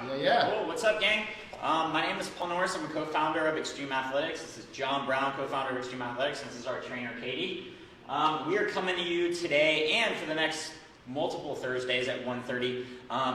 Yeah. Cool. What's up, gang? My name is Paul Norris. I'm a co-founder of Extreme Athletics. This is John Brown, co-founder of Extreme Athletics, and this is our trainer, Katie. We are coming to you today and for the next multiple Thursdays at 1:30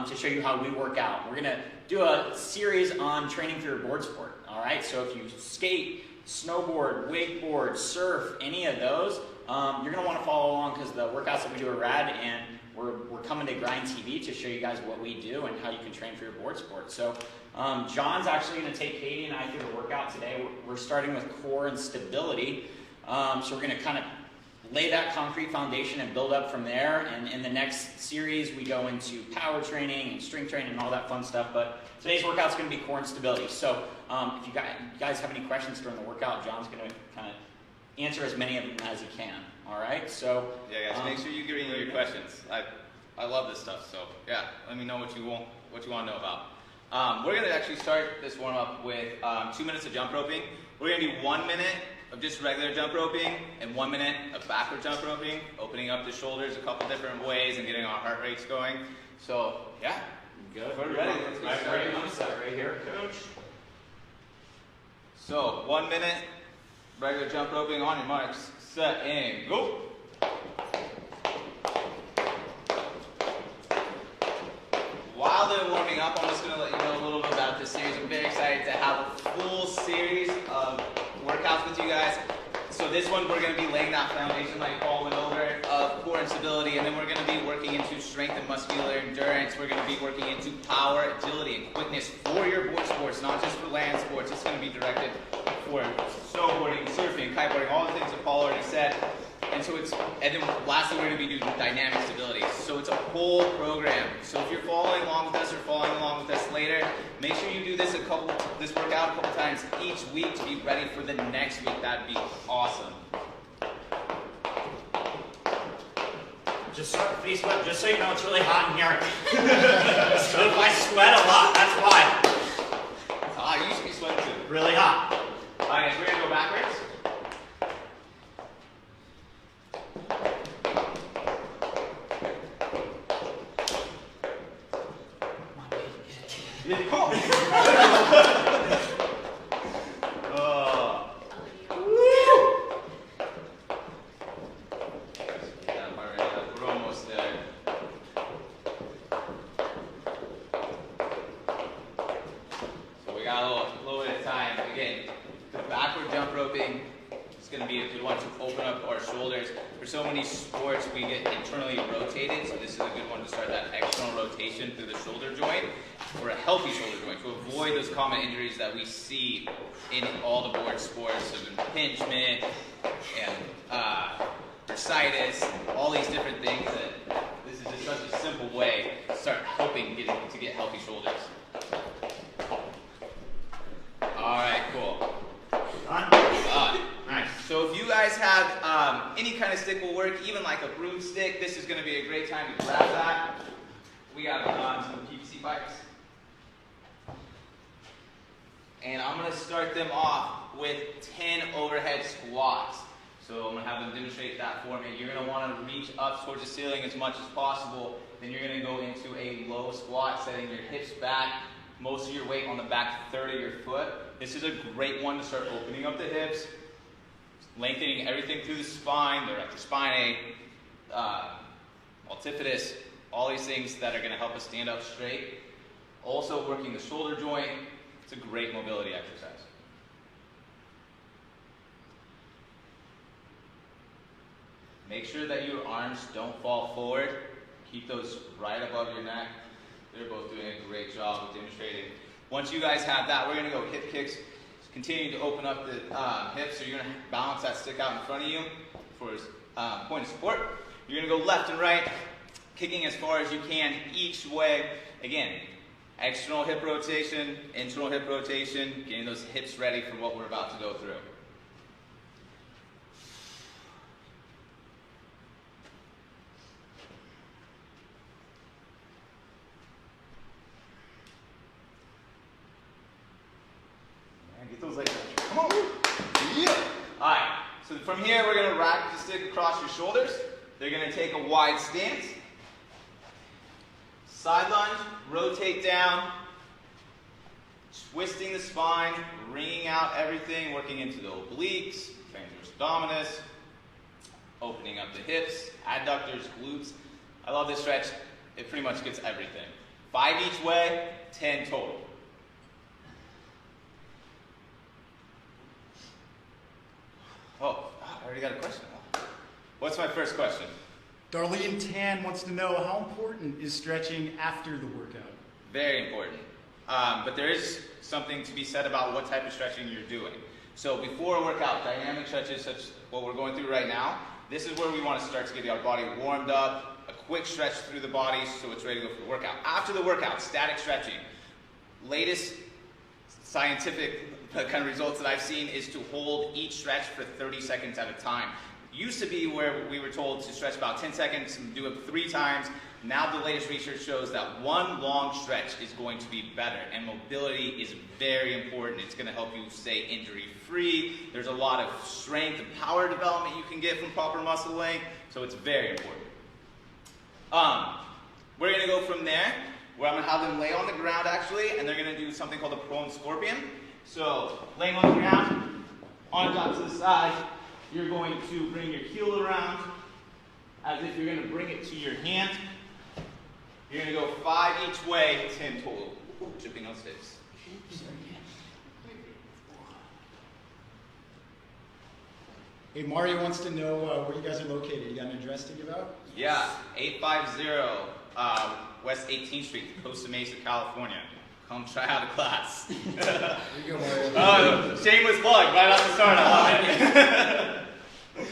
to show you how we work out. We're going to do a series on training for your board sport. All right, so if you skate, snowboard, wakeboard, surf, any of those, you're going to want to follow along because the workouts that we do are rad, and we're coming to Grind TV to show you guys what we do and how you can train for your board sport. So John's actually going to take Katie and I through the workout today. We're starting with core and stability. So we're going to kind of lay that concrete foundation and build up from there. And in the next series, we go into power training and strength training and all that fun stuff. But today's workout is going to be core and stability. So if you guys have any questions during the workout, John's going to kind of answer as many of them as he can. All right, so yeah, guys, make sure you give me your questions. I love this stuff, so yeah, let me know what you want to know about. We're gonna actually start this warm up with 2 minutes of jump roping. We're gonna do 1 minute of just regular jump roping and 1 minute of backward jump roping, opening up the shoulders a couple different ways and getting our heart rates going. So yeah, good. We're ready. Let's get started. I'm set right here, coach. So 1 minute regular jump roping. On your marks, set, and go. While they're warming up, I'm just going to let you know a little bit about this series. I'm very excited to have a full series of workouts with you guys. So this one, we're going to be laying that foundation like Paul went over of core and stability, and then we're going to be working into strength and muscular endurance. We're going to be working into power, agility, and quickness for your board sports, not just for land sports. It's going to be directed for snowboarding, surfing, kiteboarding, all the things that Paul already said. And then lastly, we're going to be doing dynamic stability. So it's a whole program. So if you're following along with us or following along with us later, make sure you do this workout a couple times each week to be ready for the next week. That'd be awesome. Just so you know, it's really hot in here. So if I sweat a lot, that's why. It's hot. You should be sweating too. Really hot. All right, guys, we're going to go backwards. Injuries that we see in all the board sports of impingement and bursitis, all these different things. That this is just such a simple way to start helping to get healthy shoulders. All right, cool. Nice. So if you guys have any kind of stick will work, even like a broomstick, this is going to be a great time to grab that. We got some PVC pipes. And I'm going to start them off with 10 overhead squats. So I'm going to have them demonstrate that for me. You're going to want to reach up towards the ceiling as much as possible. Then you're going to go into a low squat, setting your hips back, most of your weight on the back third of your foot. This is a great one to start opening up the hips, lengthening everything through the spine, the rectus spinae, multifidus, all these things that are going to help us stand up straight. Also working the shoulder joint. It's a great mobility exercise. Make sure that your arms don't fall forward. Keep those right above your neck. They're both doing a great job of demonstrating. Once you guys have that, we're going to go hip kicks. Continue to open up the hips, so you're going to balance that stick out in front of you for a point of support. You're going to go left and right, kicking as far as you can each way. Again, external hip rotation, internal hip rotation, getting those hips ready for what we're about to go through. Man, get those legs up. Come on. Yeah. All right. So from here, we're going to rack the stick across your shoulders. They're going to take a wide stance. Side lunge, rotate down, twisting the spine, wringing out everything, working into the obliques, transverse abdominis, opening up the hips, adductors, glutes. I love this stretch. It pretty much gets everything. 5 each way, 10 total. Oh, I already got a question. What's my first question? Darlene Tan wants to know, how important is stretching after the workout? Very important. But there is something to be said about what type of stretching you're doing. So before a workout, dynamic stretches such as what we're going through right now, this is where we want to start to get our body warmed up, a quick stretch through the body so it's ready to go for the workout. After the workout, static stretching. Latest scientific kind of results that I've seen is to hold each stretch for 30 seconds at a time. Used to be where we were told to stretch about 10 seconds and do it 3 times. Now the latest research shows that one long stretch is going to be better, and mobility is very important. It's going to help you stay injury-free. There's a lot of strength and power development you can get from proper muscle length, so it's very important. We're going to go from there, where I'm going to have them lay on the ground actually, and they're going to do something called a prone scorpion. So laying on the ground, arms out to the side, you're going to bring your heel around as if you're going to bring it to your hand. You're going to go 5 each way, 10 total. Ooh, tripping on sticks. Hey, Mario wants to know where you guys are located. You got an address to give out? Yeah, 850 West 18th Street, Costa Mesa, California. Come try out a class. There you go, Mario. Oh, shameless plug right off the start. I love it.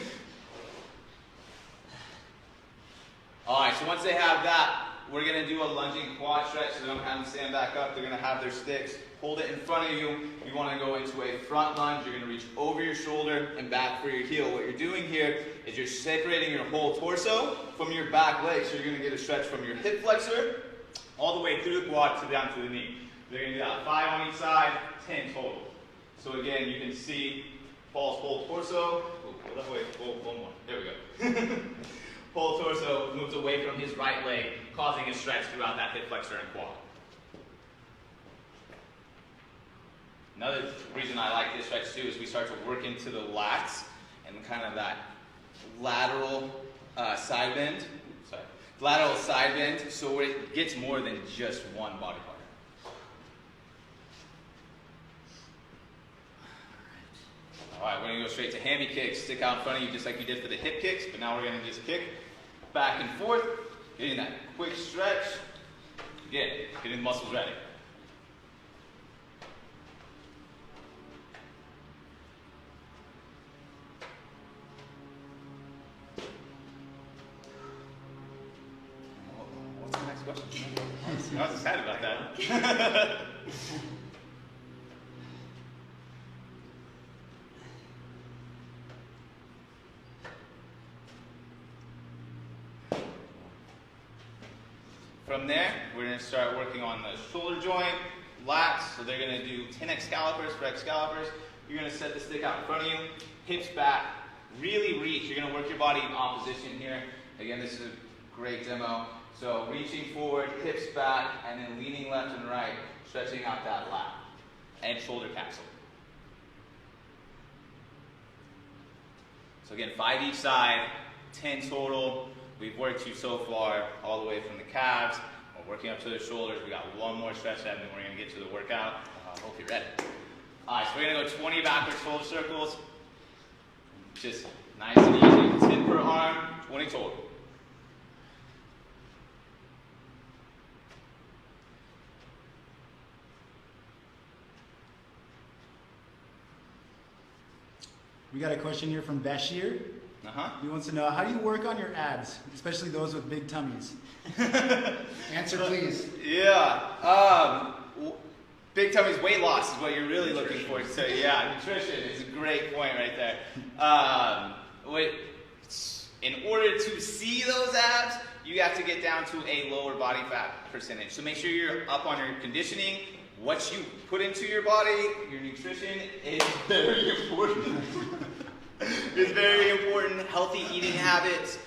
All right, so once they have that, we're going to do a lunging quad stretch. So they don't have them stand back up. They're going to have their sticks. Hold it in front of you. You want to go into a front lunge. You're going to reach over your shoulder and back for your heel. What you're doing here is you're separating your whole torso from your back leg. So you're going to get a stretch from your hip flexor all the way through the quad to down to the knee. They're going to do that 5 on each side, 10 total. So again, you can see Paul's whole torso. One more. There we go. Whole torso moves away from his right leg, causing a stretch throughout that hip flexor and quad. Another reason I like this stretch too is we start to work into the lats and kind of that lateral side bend. Lateral side bend, so it gets more than just one body part. All right, we're going to go straight to hammy kicks. Stick out in front of you just like you did for the hip kicks, but now we're going to just kick back and forth, getting that quick stretch. Again, getting the muscles ready. What's the next question? I was excited about that. From there, we're going to start working on the shoulder joint, lats. So they're going to do 10x calipers for x calipers. You're going to set the stick out in front of you, hips back, really reach. You're going to work your body in opposition here. Again, this is a great demo. So reaching forward, hips back, and then leaning left and right, stretching out that lat and shoulder capsule. So again, 5 each side, 10 total. We've worked you so far all the way from the calves. We're working up to the shoulders. We got one more stretch and then we're going to get to the workout. I hope you're ready. All right, so we're going to go 20 backward shoulder circles. Just nice and easy. 10 per arm, 20 total. We got a question here from Bashir. He wants to know, how do you work on your abs, especially those with big tummies? Answer, please. Yeah. Big tummies, weight loss is what you're really looking for. So yeah, nutrition is a great point right there. In order to see those abs, you have to get down to a lower body fat percentage. So make sure you're up on your conditioning. What you put into your body, your nutrition is very important. It's very important. Healthy eating habits.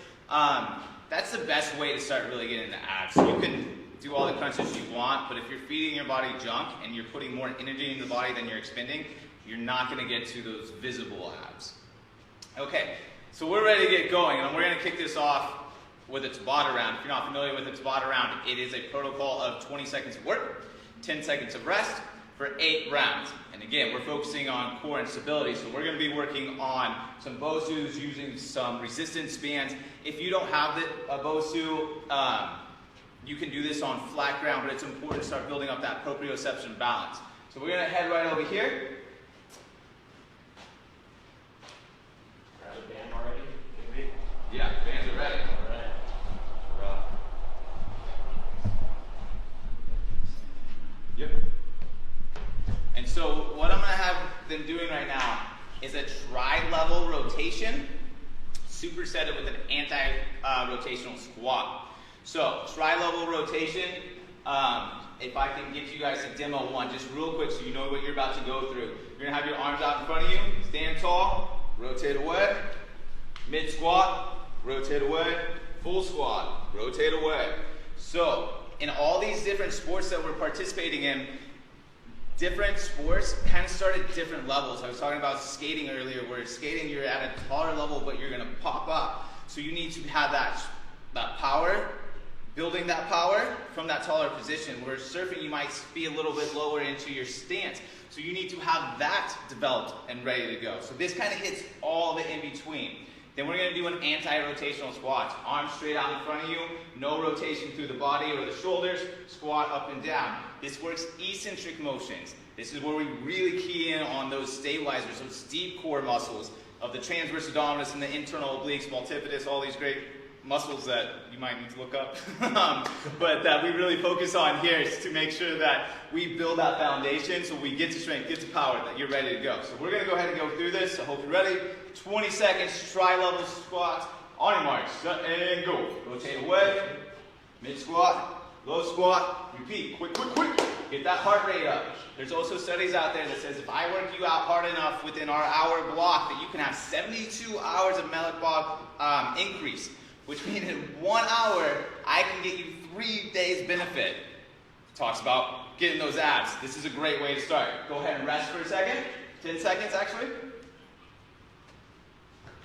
That's the best way to start really getting the abs. You can do all the crunches you want, but if you're feeding your body junk and you're putting more energy in the body than you're expending, you're not going to get to those visible abs. Okay, so we're ready to get going, and we're going to kick this off with a Tabata round. If you're not familiar with a Tabata round, it is a protocol of 20 seconds of work, 10 seconds of rest for 8 rounds. And again, we're focusing on core and stability, so we're going to be working on some BOSUs using some resistance bands. If you don't have a BOSU, you can do this on flat ground, but it's important to start building up that proprioception balance. So we're going to head right over here. Grab a band already? Yeah, bands are ready. All right. Yep. And so what I'm going to have them doing right now is a tri-level rotation supersetted with an anti-rotational squat. So tri-level rotation, if I can get you guys to demo one just real quick so you know what you're about to go through. You're going to have your arms out in front of you, stand tall, rotate away, mid squat, rotate away, full squat, rotate away. So in all these different sports that we're participating in, different sports kind of start at different levels. I was talking about skating earlier, where skating you're at a taller level, but you're going to pop up. So you need to have that power, building that power from that taller position. Where surfing, you might be a little bit lower into your stance. So you need to have that developed and ready to go. So this kind of hits all the in between. Then we're going to do an anti-rotational squat. Arms straight out in front of you, no rotation through the body or the shoulders, squat up and down. This works eccentric motions. This is where we really key in on those stabilizers, those deep core muscles of the transverse abdominis and the internal obliques, multifidus, all these great muscles that you might need to look up. But that we really focus on here is to make sure that we build that foundation so we get to strength, get to power, that you're ready to go. So we're going to go ahead and go through this. I hope you're ready. 20 seconds, tri-level squats. On your marks, set and go. Rotate away, mid squat, low squat, repeat. Quick, quick, quick. Get that heart rate up. There's also studies out there that says if I work you out hard enough within our hour block, that you can have 72 hours of metabolic increase, which means in 1 hour, I can get you 3 days benefit. Talks about getting those abs. This is a great way to start. Go ahead and rest for a second. 10 seconds, actually.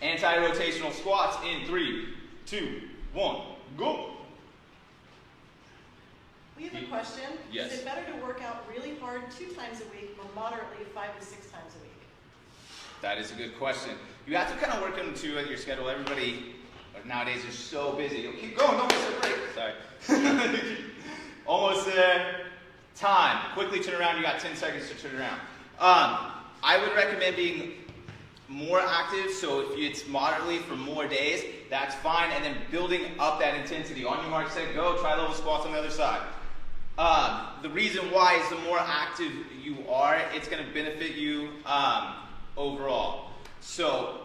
Anti-rotational squats in 3, 2, 1, go. We have a question. Yes. Is it better to work out really hard 2 times a week or moderately 5 to 6 times a week? That is a good question. You have to kind of work into your schedule. Everybody nowadays is so busy. You'll keep going, don't miss a break. Sorry. Almost there. Time. Quickly turn around. You got 10 seconds to turn around. I would recommend being more active, so if it's moderately for more days, that's fine, and then building up that intensity. On your mark, set, go, try level squats on the other side. The reason why is the more active you are, it's going to benefit you overall. So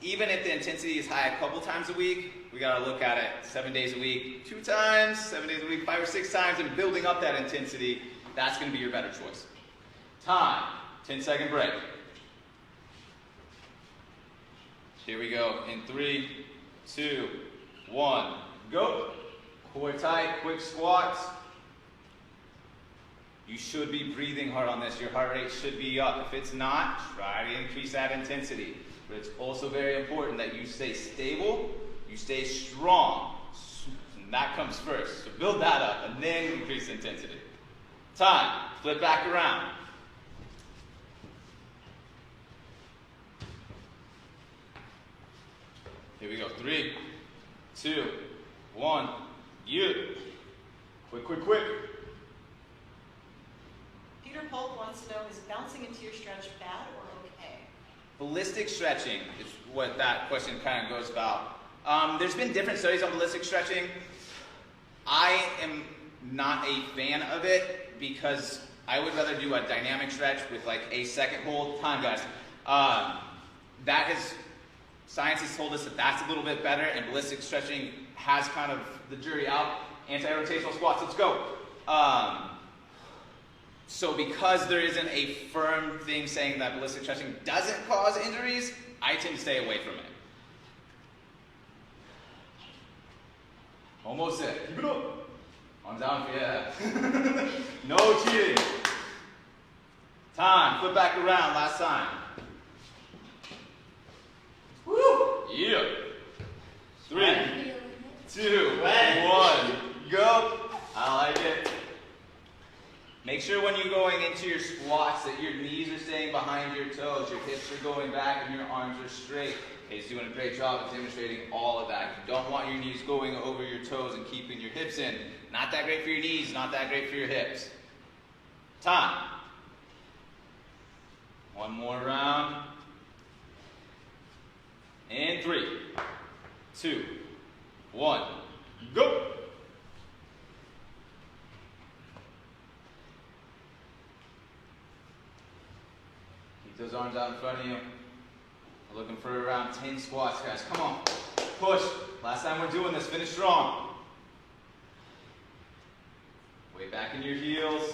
even if the intensity is high a couple times a week, we got to look at it 7 days a week, 2 times, 7 days a week, 5 or 6 times, and building up that intensity, that's going to be your better choice. Time, 10-second break. Here we go, in 3, 2, 1, go. Core tight, quick squats. You should be breathing hard on this. Your heart rate should be up. If it's not, try to increase that intensity. But it's also very important that you stay stable, you stay strong. And that comes first. So build that up and then increase intensity. Time, flip back around. Here we go. 3, 2, 1, you. Quick, quick, quick. Peter Polk wants to know, is bouncing into your stretch bad or okay? Ballistic stretching is what that question kind of goes about. There's been different studies on ballistic stretching. I am not a fan of it because I would rather do a dynamic stretch with like a second hold. Time, guys. Science has told us that that's a little bit better, and ballistic stretching has kind of the jury out. Anti-rotational squats, let's go. So because there isn't a firm thing saying that ballistic stretching doesn't cause injuries, I tend to stay away from it. Almost there. Keep it up. Arms out, yeah. No cheating. Time, flip back around, last time. Woo! Yeah. 3, 2, 1, go. I like it. Make sure when you're going into your squats that your knees are staying behind your toes, your hips are going back, and your arms are straight. He's doing a great job of demonstrating all of that. You don't want your knees going over your toes and keeping your hips in. Not that great for your knees, not that great for your hips. Time. One more round. And 3, 2, 1, go. Keep those arms out in front of you. We're looking for around 10 squats, guys. Come on. Push. Last time we're doing this, finish strong. Weight back in your heels.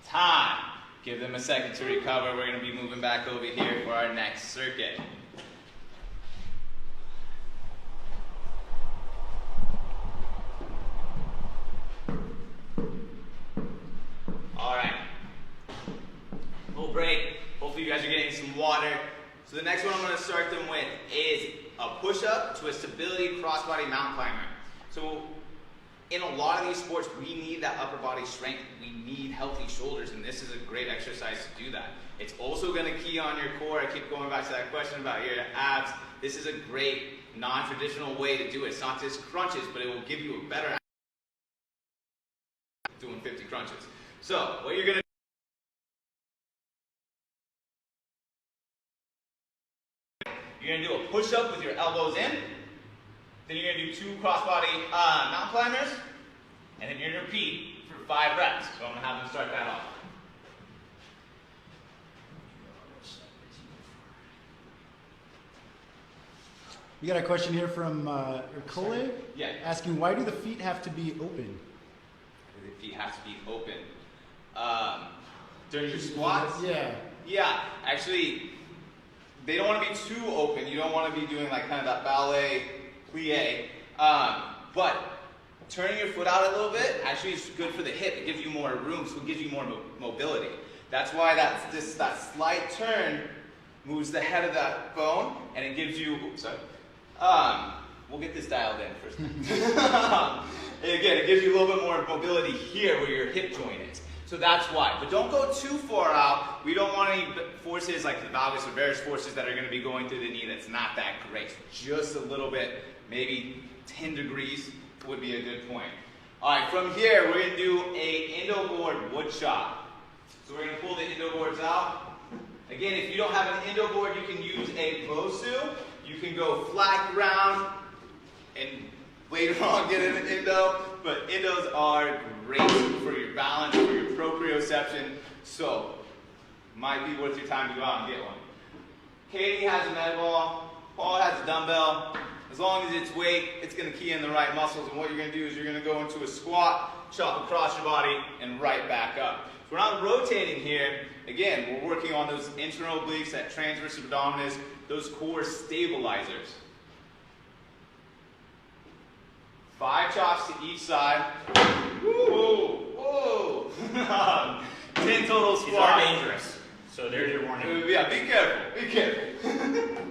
Time. Give them a second to recover. We're going to be moving back over here for our next circuit. All right. Little break. Hopefully you guys are getting some water. So the next one I'm going to start them with is a push-up to a stability crossbody mountain climber. So in a lot of these sports, we need that upper body strength. We need healthy shoulders, and this is a great exercise to do that. It's also going to key on your core. I keep going back to that question about your abs. This is a great non-traditional way to do it. It's not just crunches, but it will give you a better doing 50 crunches. So what you're going to You're going to do a push-up with your elbows in. Then you're going to do 2 crossbody mountain climbers. And then you're going to repeat for 5 reps. So I'm going to have them start that off. We got a question here from Ercole, Yeah. asking, why do the feet have to be open? The feet have to be open. During your squats? Yeah. Yeah, actually, they don't want to be too open. You don't want to be doing like kind of that ballet plie. But turning your foot out a little bit actually is good for the hip. It gives you more room, so it gives you more mobility. That's why that slight turn moves the head of that bone, and it gives you, oops, sorry. We'll get this dialed in first. Again, it gives you a little bit more mobility here where your hip joint is. So that's why. But don't go too far out. We don't want any forces like the valgus or varus forces that are going to be going through the knee. That's not that great. Just a little bit, maybe 10 degrees would be a good point. All right, from here, we're going to do a indo board wood chop. So we're going to pull the indo boards out. Again, if you don't have an indo board, you can use a bosu. You can go flat ground and later on get an indo. But indos are great for your balance, for your proprioception. So, might be worth your time to go out and get one. Katie has a med ball. Paul has a dumbbell. As long as it's weight, it's going to key in the right muscles. And what you're going to do is you're going to go into a squat, chop across your body, and right back up. So we're not rotating here. Again, we're working on those internal obliques, that transverse abdominis, those core stabilizers. 5 chops to each side. Whoa, whoa. 10 total squats. These are dangerous. So there's your warning. Yeah, be careful, be careful.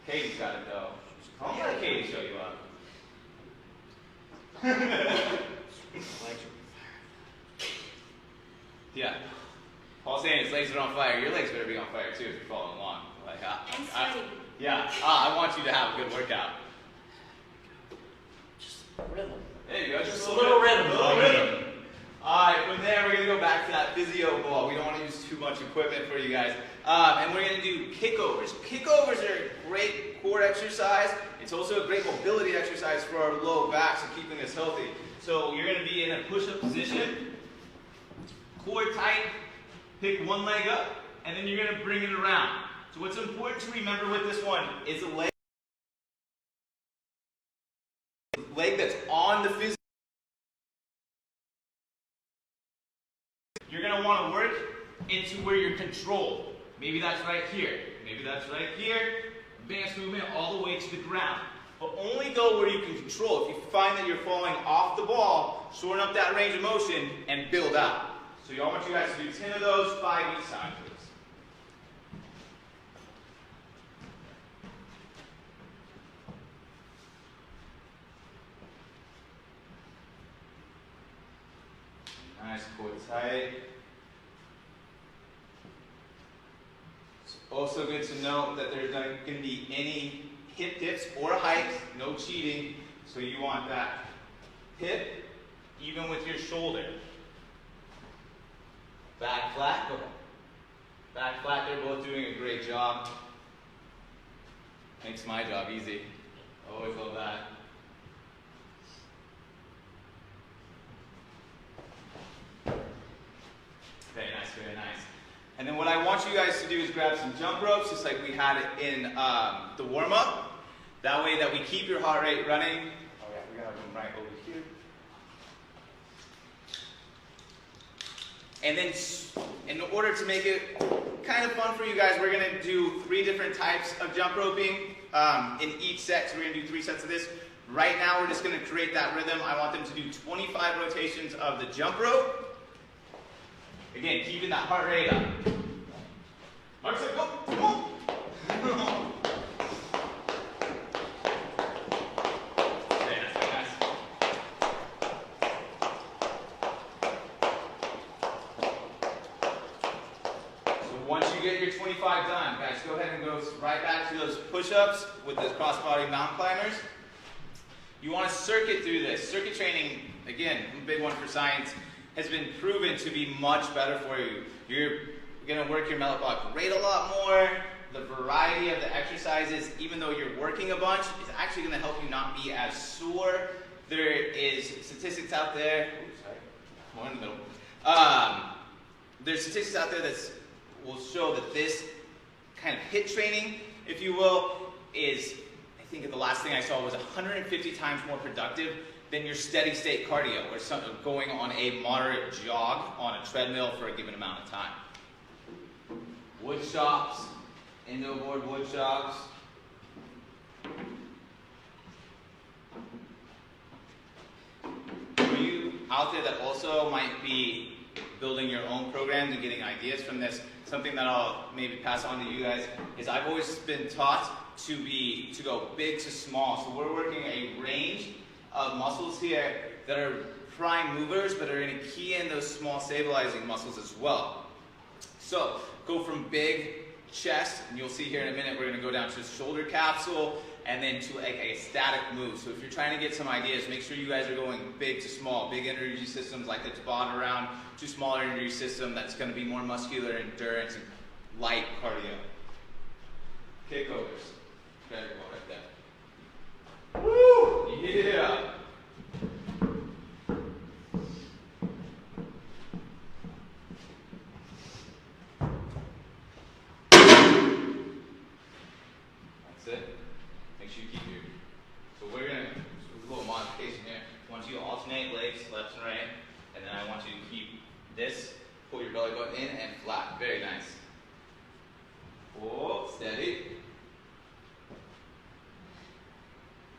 Katie's got it though. I'll let Katie show you up. Yeah. Paul's saying his legs are on fire. Your legs better be on fire too if you're following along. Like, yeah, I want you to have a good workout. Rhythm. There you go. Just a little rhythm. Alright, from there we're going to go back to that physio ball. We don't want to use too much equipment for you guys. And we're going to do kickovers. Kickovers are a great core exercise. It's also a great mobility exercise for our low backs and keeping us healthy. So you're going to be in a push-up position, core tight, pick one leg up, and then you're going to bring it around. So what's important to remember with this one is the leg that's on the physio. You're going to want to work into where you're controlled. Maybe that's right here. Maybe that's right here. Advanced movement all the way to the ground. but only go where you can control. If you find that you're falling off the ball, shorten up that range of motion and build out. So I want you guys to do 10 of those, 5 each side, please. Nice, core tight. It's also good to note that there's not going to be any hip dips or hikes, no cheating. So you want that hip even with your shoulder. Back flat, go ahead. Back flat, they're both doing a great job. Makes my job easy. Always love that. Very nice, very nice. And then what I want you guys to do is grab some jump ropes, just like we had it in the warm-up. That way that we keep your heart rate running. Oh yeah, we're gonna come right over here. And then in order to make it kind of fun for you guys, we're gonna do 3 different types of jump roping in each set. So we're gonna do 3 sets of this. Right now, we're just gonna create that rhythm. I want them to do 25 rotations of the jump rope. Again, keeping that heart rate up. Mark, say, go, come on. Very nice, very nice. So once you get your 25 done, guys, go ahead and go right back to those push-ups with those cross-body mountain climbers. You want to circuit through this. Circuit training, again, a big one for science, has been proven to be much better for you. You're going to work your metabolic rate a lot more. The variety of the exercises, even though you're working a bunch, is actually going to help you not be as sore. There is statistics out there. Oops, sorry. More in the middle. There's statistics out there that will show that this kind of HIIT training, if you will, is, I think the last thing I saw was 150 times more productive than your steady state cardio, or going on a moderate jog on a treadmill for a given amount of time. Wood chops, endo-board wood chops. For you out there that also might be building your own programs and getting ideas from this, something that I'll maybe pass on to you guys is I've always been taught to go big to small. So we're working a range of muscles here that are prime movers, but are going to key in those small stabilizing muscles as well. So go from big chest, and you'll see here in a minute we're going to go down to a shoulder capsule, and then to like a static move. So if you're trying to get some ideas, make sure you guys are going big to small. Big energy systems like the Tabata round, to smaller energy system that's going to be more muscular endurance and light cardio. Kickovers. Very well right there. Woo! Yeah! That's it. Make sure you keep your... So we're going to... do a little modification here. I want you to alternate legs, left and right. And then I want you to keep this. Pull your belly button in and flat. Very nice. Whoa, steady.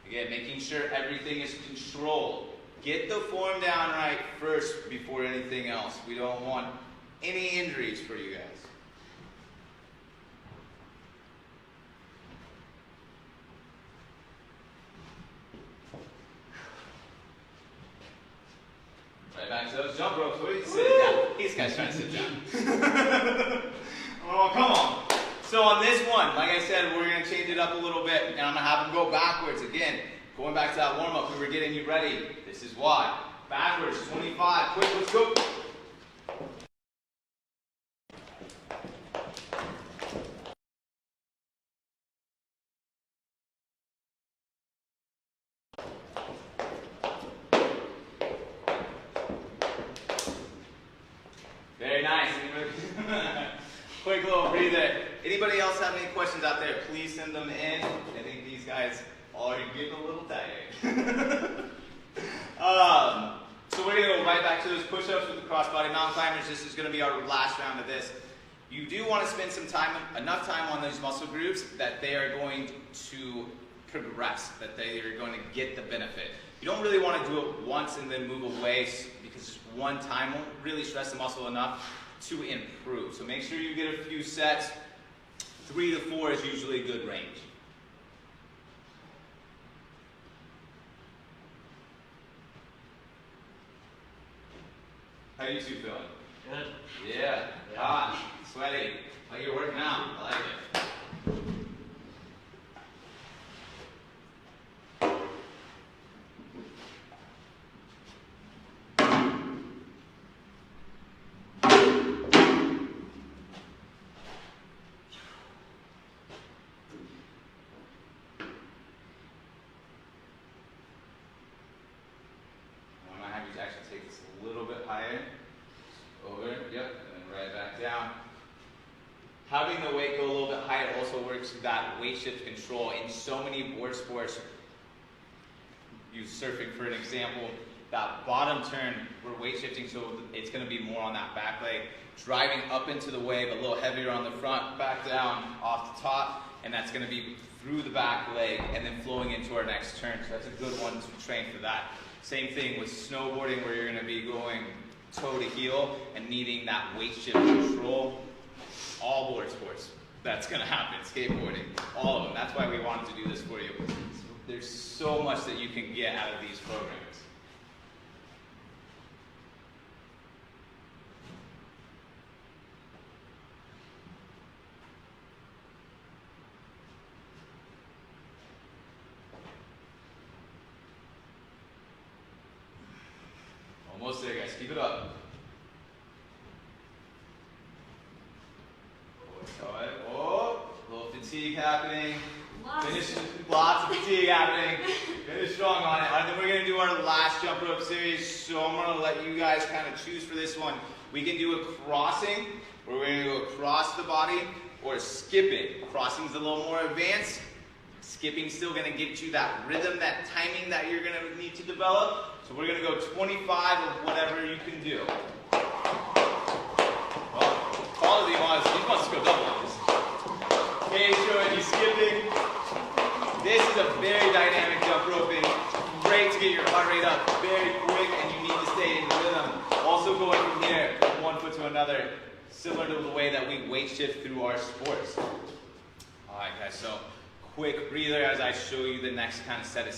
Again, making sure everything is controlled. Get the form down right first before anything else. We don't want any injuries for you guys. Right back to those jump ropes. What are you sitting down? These guys trying to sit down. Oh, come on. So on this one, like I said, we're going to change it up a little bit, and I'm going to have them go backwards again. Going back to that warm-up, we were getting you ready. This is why. Backwards, 25. Quick, let's go. Very nice. Quick little breather. Anybody else have any questions out there? Please send them in. I think these guys are getting a little tired. So we're going to go right back to those push-ups with the cross-body mountain climbers. This is going to be our last round of this. You do want to spend some time, enough time on those muscle groups that they are going to progress, that they are going to get the benefit. You don't really want to do it once and then move away, because just one time won't really stress the muscle enough to improve. So make sure you get a few sets. 3 to 4 is usually a good range. How are you two feeling? Good. Yeah, hot, sweaty, like you're working out. I like it. I'm gonna have you actually take this a little bit higher. Over, yep, and then right back down. Having the weight go a little bit higher also works that weight shift control. In so many board sports, use surfing for an example, that bottom turn, we're weight shifting, so it's going to be more on that back leg. Driving up into the wave, a little heavier on the front, back down, off the top, and that's going to be through the back leg, and then flowing into our next turn. So that's a good one to train for that. Same thing with snowboarding, where you're going to be going toe to heel and needing that weight shift control. All board sports, that's going to happen. Skateboarding, all of them. That's why we wanted to do this for you. There's so much that you can get out of these programs. Almost there, guys. Keep it up. Oh, a little fatigue happening. Finish, lots of fatigue happening. Finish strong on it. All right, then we're going to do our last jump rope series. So I'm going to let you guys kind of choose for this one. We can do a crossing, where we're going to go across the body, or skipping. Crossing's a little more advanced. Skipping's still going to get you that rhythm, that timing that you're going to need to develop. So we're going to go 25 of whatever you can do. Well, quality wise, he wants to go double on this. Okay, showing you skipping. This is a very dynamic jump roping. Great to get your heart rate up very quick, and you need to stay in rhythm. Also going from here, from one foot to another, similar to the way that we weight shift through our sports. All right, guys, so quick breather as I show you the next kind of set of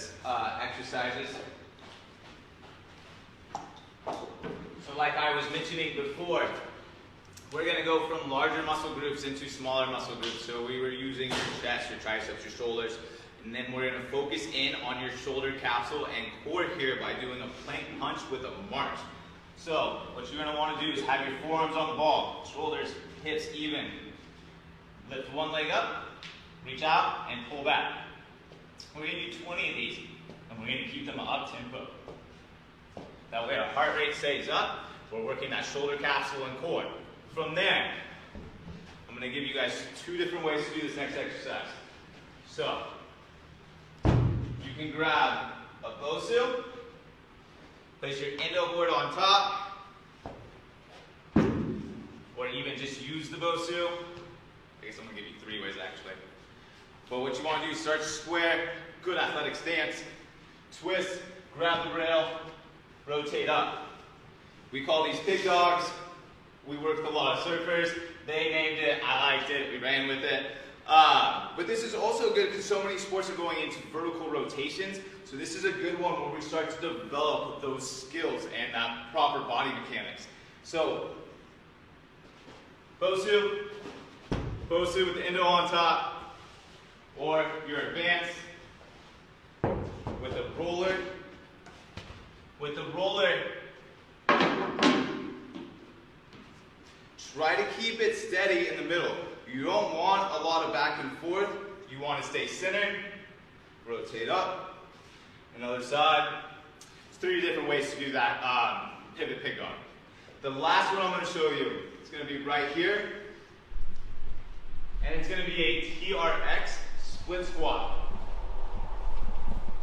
exercises. So like I was mentioning before, we're going to go from larger muscle groups into smaller muscle groups. So we were using your chest, your triceps, your shoulders, and then we're going to focus in on your shoulder capsule and core here by doing a plank punch with a march. So what you're going to want to do is have your forearms on the ball, shoulders, hips even. Lift one leg up, reach out, and pull back. We're going to do 20 of these, and we're going to keep them up tempo. That way our heart rate stays up. We're working that shoulder capsule and core. From there, I'm going to give you guys 2 different ways to do this next exercise. So, you can grab a Bosu, place your endo board on top, or even just use the Bosu. I guess I'm going to give you 3 ways actually. But what you want to do is start square, good athletic stance, twist, grab the rail, rotate up. We call these pig dogs. We worked with a lot of surfers. They named it. I liked it. We ran with it. But this is also good because so many sports are going into vertical rotations. So this is a good one where we start to develop those skills and that proper body mechanics. So, Bosu with the endo on top, or your advance with a roller. With the roller, try to keep it steady in the middle. You don't want a lot of back and forth. You want to stay centered. Rotate up. Another side. There's 3 different ways to do that pivot pig dog. The last one I'm going to show you, it's going to be right here. And it's going to be a TRX split squat.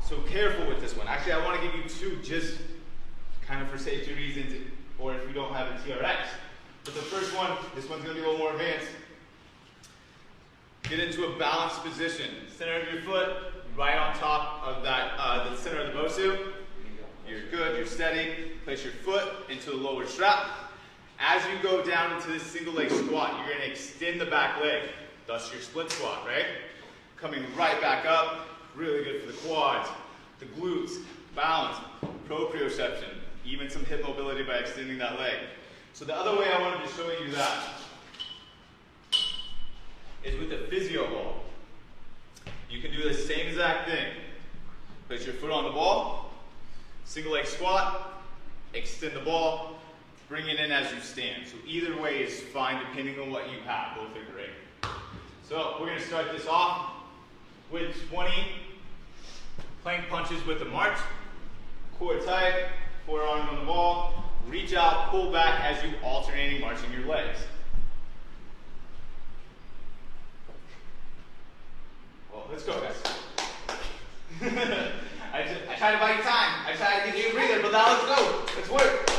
So careful with this one. Actually, I want to give you 2 just kind of for safety reasons, or if you don't have a TRX. But the first one, this one's going to be a little more advanced. Get into a balanced position. Center of your foot, right on top of that, the center of the Bosu. You're good, you're steady. Place your foot into the lower strap. As you go down into this single leg squat, you're gonna extend the back leg. Thus your split squat, right? Coming right back up, really good for the quads, the glutes, balance, proprioception, even some hip mobility by extending that leg. So the other way I wanted to show you that is with the physio ball. You can do the same exact thing. Place your foot on the ball, single leg squat, extend the ball, bring it in as you stand. So either way is fine depending on what you have, both are great. So we're gonna start this off with 20 plank punches with the march. Core tight, forearm on the ball, reach out, pull back as you alternating marching your legs. Well, let's go, guys. I tried to buy you time. I tried to give you a breather, but now let's go. Let's work.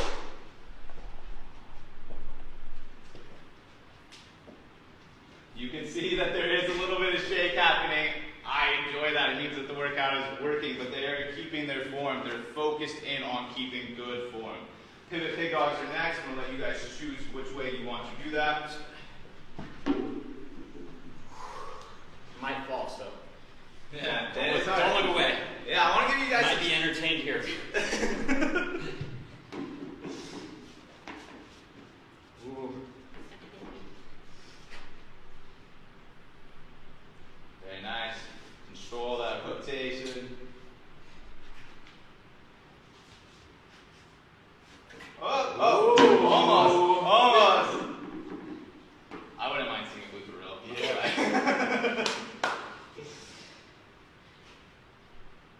You can see that there is a little bit of shake happening. I enjoy that. It means that the workout is working, but they are keeping their form. They're focused in on keeping good form. Pivot pig dogs are next. I'm going to let you guys choose which way you want to do that. Might fall, so. Yeah, don't look away. Yeah, I want to give you guys Might be entertained here. Ooh. Very nice. Control that rotation. Almost. I wouldn't mind seeing a blooper reel. Yeah.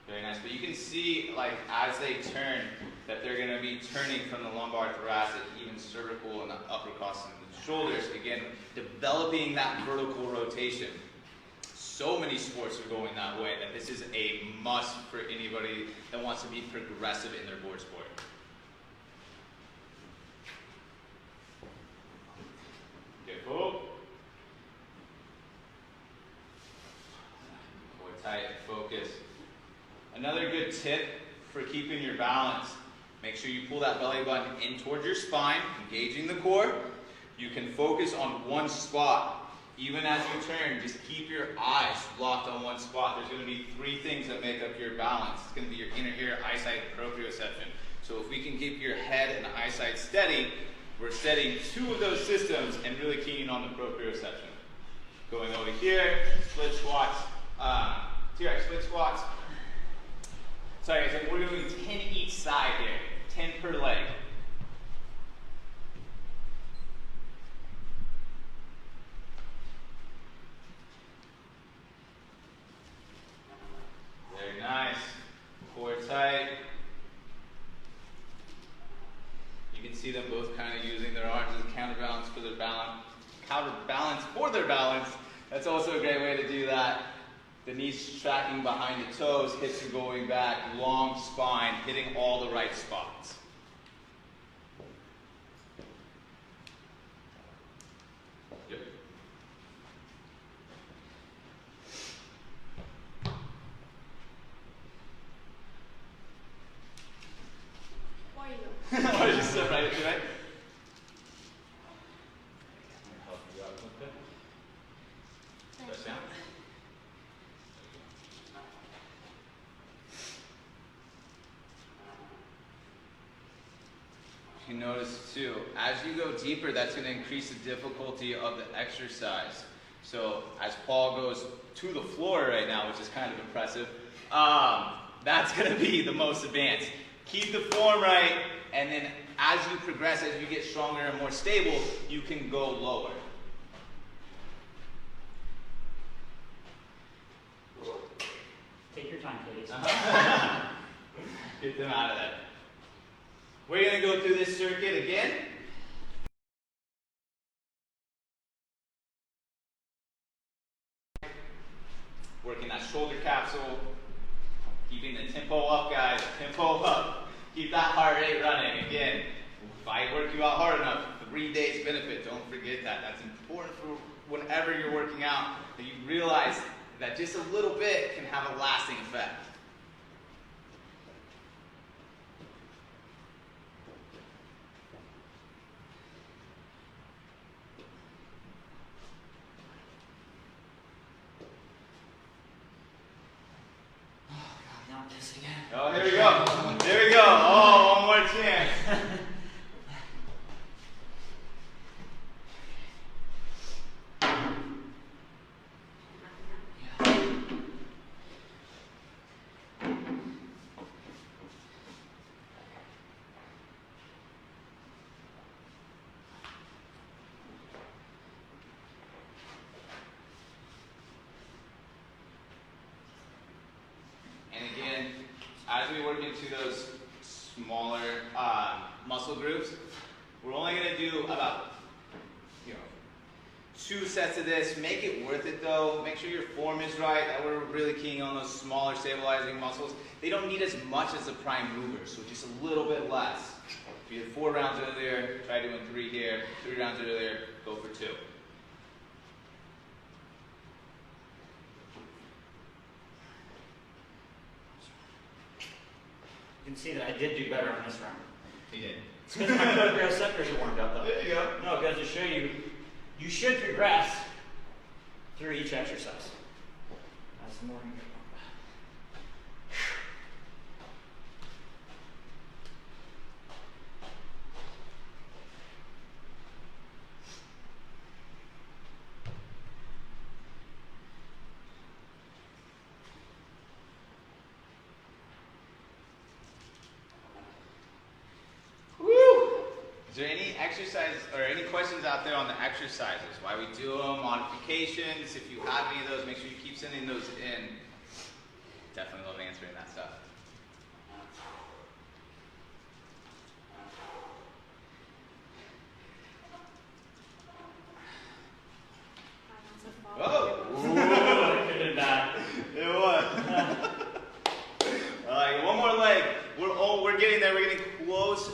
Very nice. But you can see, like, as they turn, that they're going to be turning from the lumbar thoracic, even cervical and the upper cross and the shoulders. Again, developing that vertical rotation. So many sports are going that way that this is a must for anybody that wants to be progressive in their board sport. Careful. Core tight, focus. Another good tip for keeping your balance, make sure you pull that belly button in towards your spine, engaging the core. You can focus on one spot. Even as you turn, just keep your eyes locked on one spot. There's going to be three things that make up your balance. It's going to be your inner ear, eyesight, and proprioception. So if we can keep your head and eyesight steady, we're setting two of those systems and really keying on the proprioception. Going over here, split squats, T-Rex split squats. Sorry, guys, we're doing 10 each side here, 10 per leg. Very nice. Core tight. You can see them both kind of using their arms as a counterbalance for their balance. That's also a great way to do that. The knees tracking behind the toes, hips are going back, long spine, hitting all the right spots. Yep. Why are you? Why did you sit right into it? Press down. You notice too, as you go deeper, that's going to increase the difficulty of the exercise. So as Paul goes to the floor right now, which is kind of impressive, that's going to be the most advanced. Keep the form right, and then as you progress, as you get stronger and more stable, you can go lower. Take your time, please. Get them out of that. We're going to go through this circuit again. Working that shoulder capsule. Keeping the tempo up, guys. Tempo up. Keep that heart rate running. Again, if I work you out hard enough, 3 days benefit. Don't forget that. That's important for whenever you're working out, that you realize that just just a little bit can have a lasting effect. Not this again. Oh, here we go. Here we go. Oh, one more chance. And again, as we work into those smaller muscle groups, we're only going to do about 2 sets of this. Make it worth it though. Make sure your form is right. That we're really keying on those smaller stabilizing muscles. They don't need as much as the prime movers, so just a little bit less. If you did 4 rounds earlier, try doing 3 here. 3 rounds earlier, go for 2. You can see that I did do better on this round. You did. It's because my quadriceps are warmed up though. There you go. No, because to show you, you should progress through each exercise. That's the more you get. Is there any exercise or any questions out there on the exercises? Why we do them, modifications? If you have any of those, make sure you keep sending those in. Definitely love answering that stuff. Oh! Ooh, that could have been bad. It was. All right, one more leg. We're getting there. We're getting close.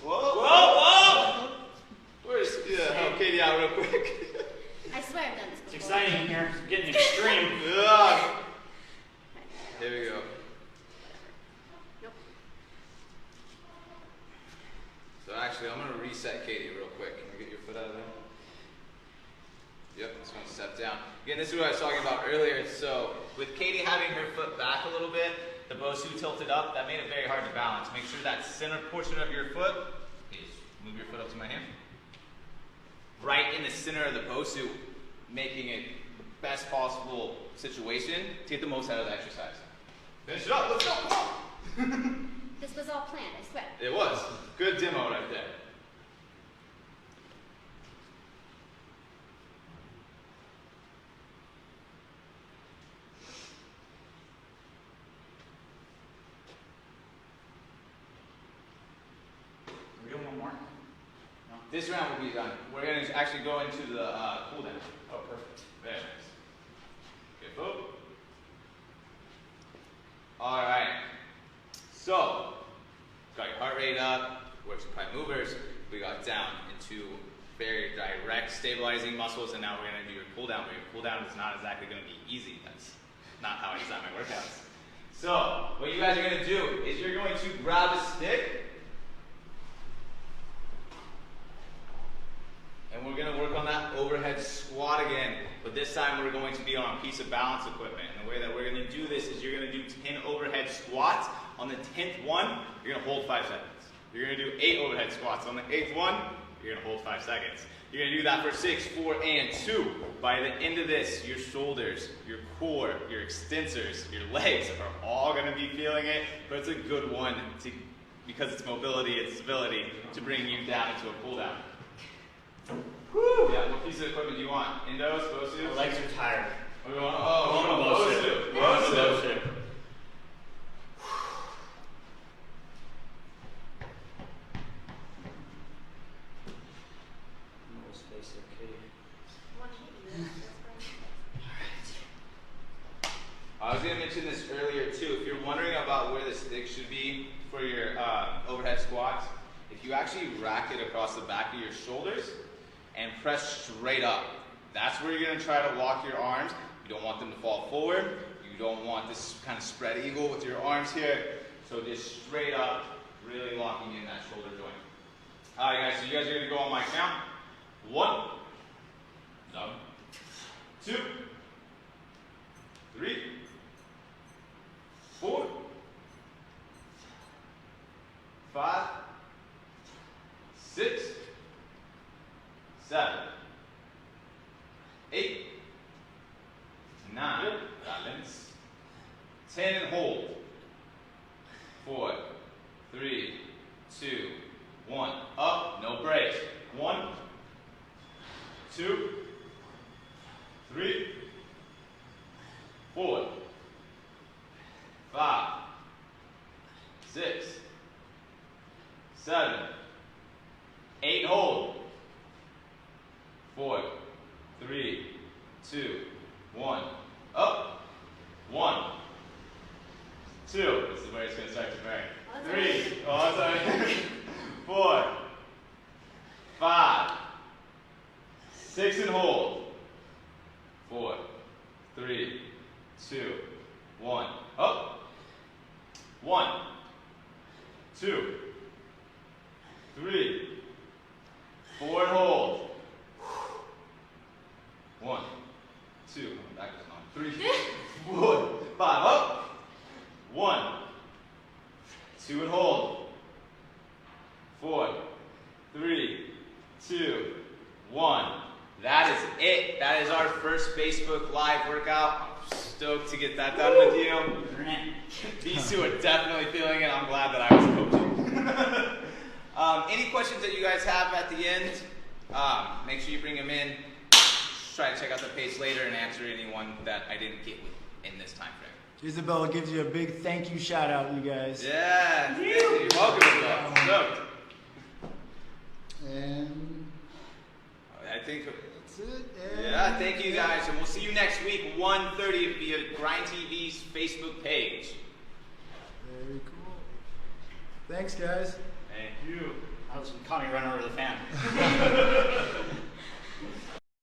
Whoa! Whoa! Where's help Katie out real quick? I swear I've done this before. It's exciting in here. It's getting extreme. Ugh. There we go. Nope. So actually, I'm gonna reset Katie real quick. Can we get your foot out of there? Yep, just gonna step down. Again, this is what I was talking about earlier. So with Katie having her foot back a little bit, the Bosu tilted up, that made it very hard to balance. Make sure that center portion of your foot, please move your foot up to my hand. Right in the center of the Bosu, making it the best possible situation to get the most out of the exercise. Finish it up, let's go, come on! This was all planned, I swear. It was. Good demo right there. We're doing one more? No? This round will be done. We're going to actually go into the cool down. Oh, perfect. Very nice. Good vote. All right. So, got your heart rate up, works with prime movers. We got down into very direct stabilizing muscles, and now we're going to do your cool down. But your cool down is not exactly going to be easy. That's not how I design my workouts. So, what you guys are going to do is you're going to grab a stick. And we're going to work on that overhead squat again, but this time we're going to be on a piece of balance equipment. And the way that we're going to do this is you're going to do 10 overhead squats. On the 10th one, you're going to hold 5 seconds. You're going to do 8 overhead squats. On the 8th one, you're going to hold 5 seconds. You're going to do that for 6, 4, and 2. By the end of this, your shoulders, your core, your extensors, your legs are all going to be feeling it, but it's a good one because it's mobility, it's stability, to bring you down into a cool down. Woo! Yeah, what piece of equipment do you want? Indos, Bosu? My legs are tired. What do you want? Oh, Bosu. Bosu. I was going to mention this earlier too. If you're wondering about where the stick should be for your overhead squats, if you actually rack it across the back of your shoulders and press straight up, that's where you're going to try to lock your arms. You don't want them to fall forward. You don't want this kind of spread eagle with your arms here. So just straight up, really locking in that shoulder joint. All right, guys, so you guys are going to go on my count. 1, 2, 3, 4, 5, 6, 7, 8, 9, balance, 10 and hold, 4, 3, 2, 1, up, no break, 1, 2, 3, 4, 5, 6, 7, 8, hold, 4, 3, 2, 1, up, 1, 2, this is where it's going to start to burn, 3, oh sorry, 4, 5, 6 and hold, 4, 3, 2, 1, up, 1, 2, 3, 4 and hold, 1, 2, back is on, 3, 4, 5, up, 1, 2 and hold, 4, 3, 2, 1. That is it. That is our first Facebook Live workout. I'm stoked to get that done with you. These two are definitely feeling it. I'm glad that I was coaching. Any questions that you guys have at the end, make sure you bring them in. Try to check out the page later and answer anyone that I didn't get in this time frame. Isabella gives you a big thank you shout out, you guys. Yeah, thank you. You're welcome, Isabella. Stoked. And I think. that's it. Yeah, thank you guys, and we'll see you next week, 1:30 via Grind TV's Facebook page. Very cool. Thanks, guys. Thank you. That was caught me running over the fan.